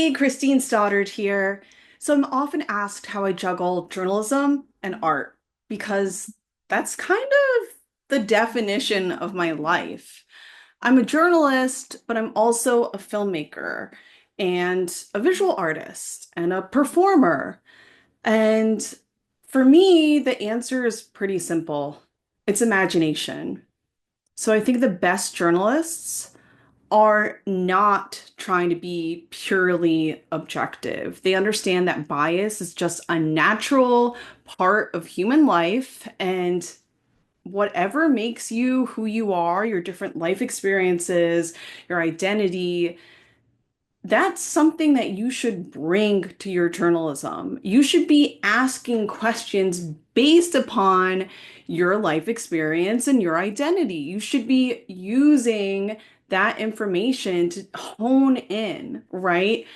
Hey, Christine Stoddard here. So I'm often asked how I juggle journalism and art because that's kind of the definition of my life. I'm a journalist, but I'm also a filmmaker and a visual artist and a performer. And for me, the answer is pretty simple. It's imagination. So I think the best journalists are not trying to be purely objective. They understand that bias is just a natural part of human life, and whatever makes you who you are, your different life experiences, your identity, that's something that you should bring to your journalism. You should be asking questions based upon your life experience and your identity. You should be using that information to hone in, right?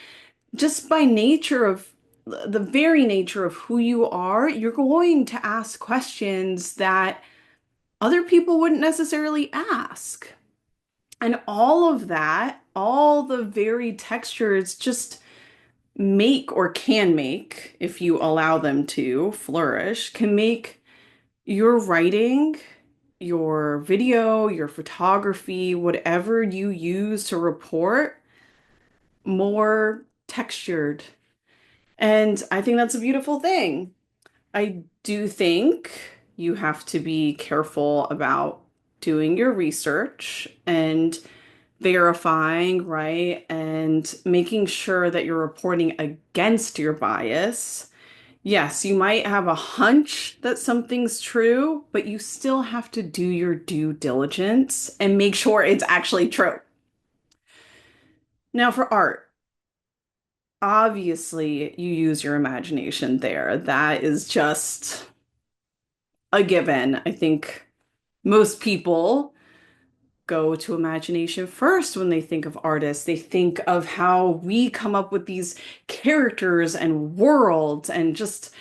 Just by nature of the very nature of who you are, you're going to ask questions that other people wouldn't necessarily ask. And all of that, all the varied textures just make or can make, if you allow them to flourish, can make your writing, your video, your photography, whatever you use to report, more textured. And I think that's a beautiful thing. I do think you have to be careful about doing your research and verifying, right? And making sure that you're reporting against your bias. Yes, you might have a hunch that something's true, but you still have to do your due diligence and make sure it's actually true. Now, for art, obviously you use your imagination there. That is just a given. I think most people go to imagination first when they think of artists. They think of how we come up with these characters and worlds and just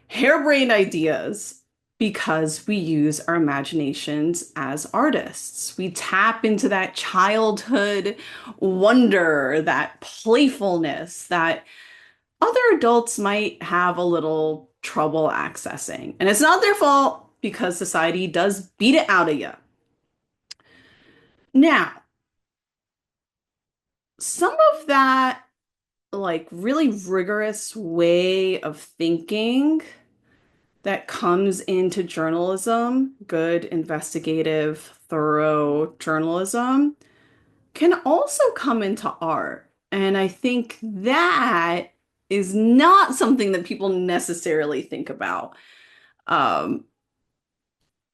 harebrained ideas because we use our imaginations as artists. We tap into that childhood wonder, that playfulness that other adults might have a little trouble accessing. And it's not their fault because society does beat it out of you. Now, some of that like really rigorous way of thinking that comes into journalism, good investigative, thorough journalism, can also come into art. And I think that is not something that people necessarily think about. Um,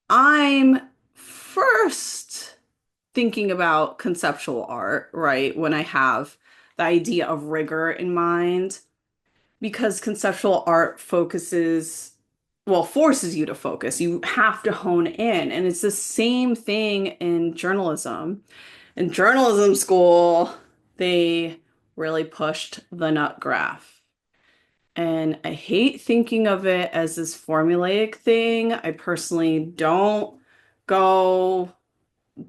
I'm first thinking about conceptual art, right? When I have the idea of rigor in mind, because conceptual art focuses, well, forces you to focus. You have to hone in. And it's the same thing in journalism. In journalism school, they really pushed the nut graph. And I hate thinking of it as this formulaic thing. I personally don't go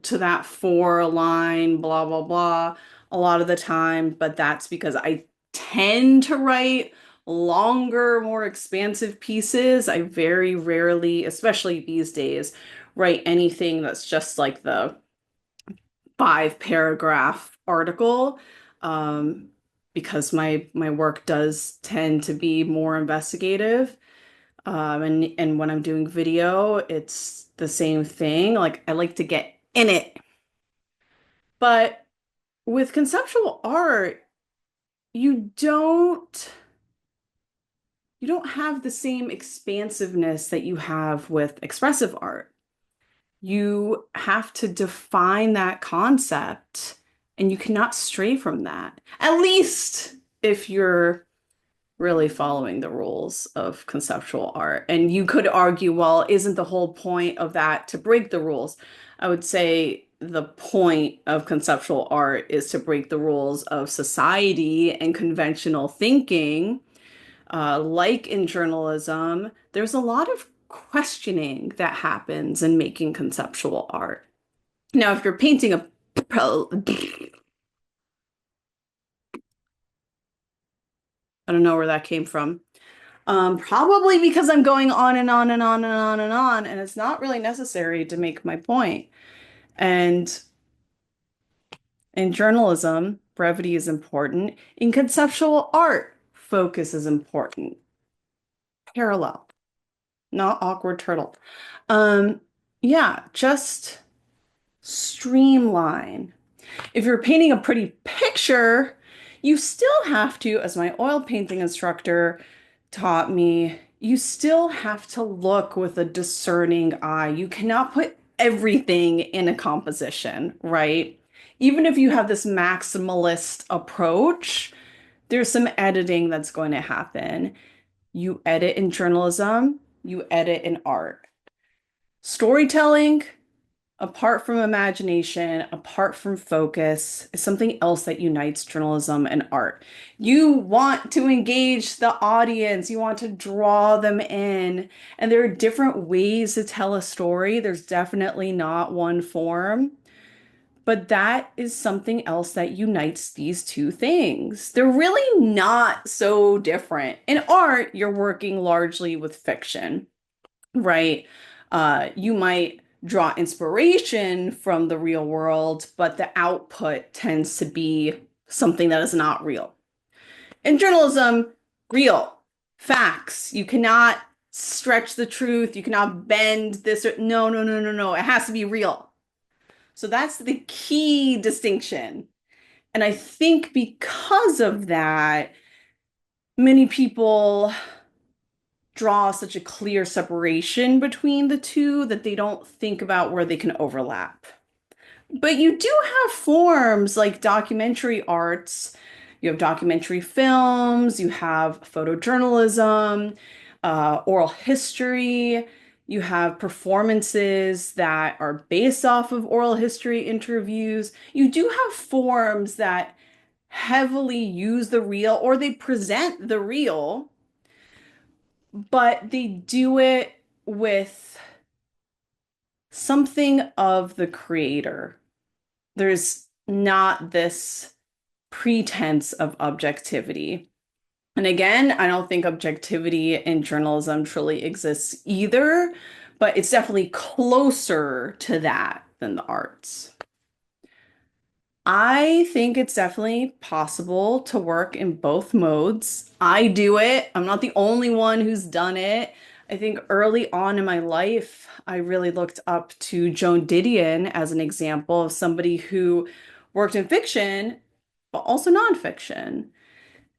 to that four line, blah, blah, blah, a lot of the time, but that's because I tend to write longer, more expansive pieces. I very rarely, especially these days, write anything that's just like the 5 paragraph article. Um, because my work does tend to be more investigative. And when I'm doing video, it's the same thing. Like I like to get in it. But with conceptual art, you don't you don't have the same expansiveness that you have with expressive art. You have to define that concept and you cannot stray from that. At least if you're really following the rules of conceptual art. And you could argue, well, isn't the whole point of that to break the rules? I would say the point of conceptual art is to break the rules of society and conventional thinking. Like in journalism, there's a lot of questioning that happens in making conceptual art. Now, if you're painting a I don't know where that came from. Probably because I'm going on and on and on and on and on, and it's not really necessary to make my point. And in journalism, brevity is important. In conceptual art, focus is important. Parallel, not awkward turtle. Um, yeah, just streamline. If you're painting a pretty picture, you still have to, as my oil painting instructor taught me, you still have to look with a discerning eye. You cannot put everything in a composition, right? Even if you have this maximalist approach, there's some editing that's going to happen. You edit in journalism, you edit in art. Storytelling, apart from imagination, apart from focus, is something else that unites journalism and art. You want to engage the audience, you want to draw them in, and there are different ways to tell a story. There's definitely not one form, but that is something else that unites these two things. They're really not so different. In art, you're working largely with fiction, right? You might draw inspiration from the real world, but the output tends to be something that is not real. In journalism, real facts. You cannot stretch the truth. You cannot bend this. No, no, no, no, no. It has to be real. So that's the key distinction. And I think because of that, many people draw such a clear separation between the two that they don't think about where they can overlap. But you do have forms like documentary arts, you have documentary films, you have photojournalism, oral history, you have performances that are based off of oral history interviews. You do have forms that heavily use the real or they present the real, but they do it with something of the creator. There's not this pretense of objectivity. And again, I don't think objectivity in journalism truly exists either, but it's definitely closer to that than the arts. I think it's definitely possible to work in both modes. I do it. I'm not the only one who's done it. I think early on in my life, I really looked up to Joan Didion as an example of somebody who worked in fiction, but also nonfiction.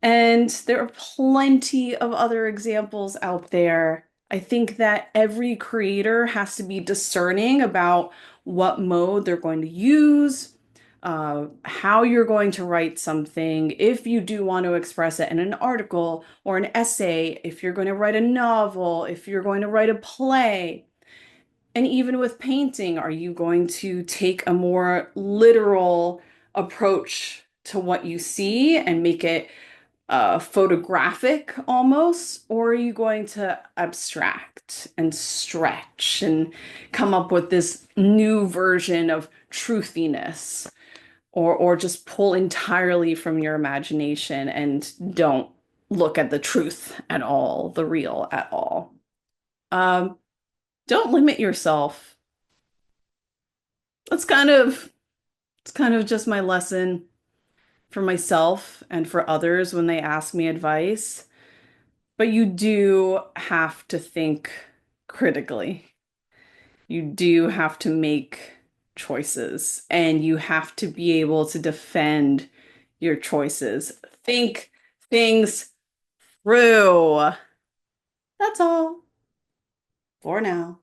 And there are plenty of other examples out there. I think that every creator has to be discerning about what mode they're going to use, how you're going to write something, if you do want to express it in an article or an essay, if you're going to write a novel, if you're going to write a play. And even with painting, are you going to take a more literal approach to what you see and make it photographic almost, or are you going to abstract and stretch and come up with this new version of truthiness, or just pull entirely from your imagination and don't look at the truth at all, the real at all? Um, don't limit yourself. That's kind of it's kind of just my lesson for myself and for others when they ask me advice. But you do have to think critically. You do have to make choices and you have to be able to defend your choices. Think things through. That's all for now.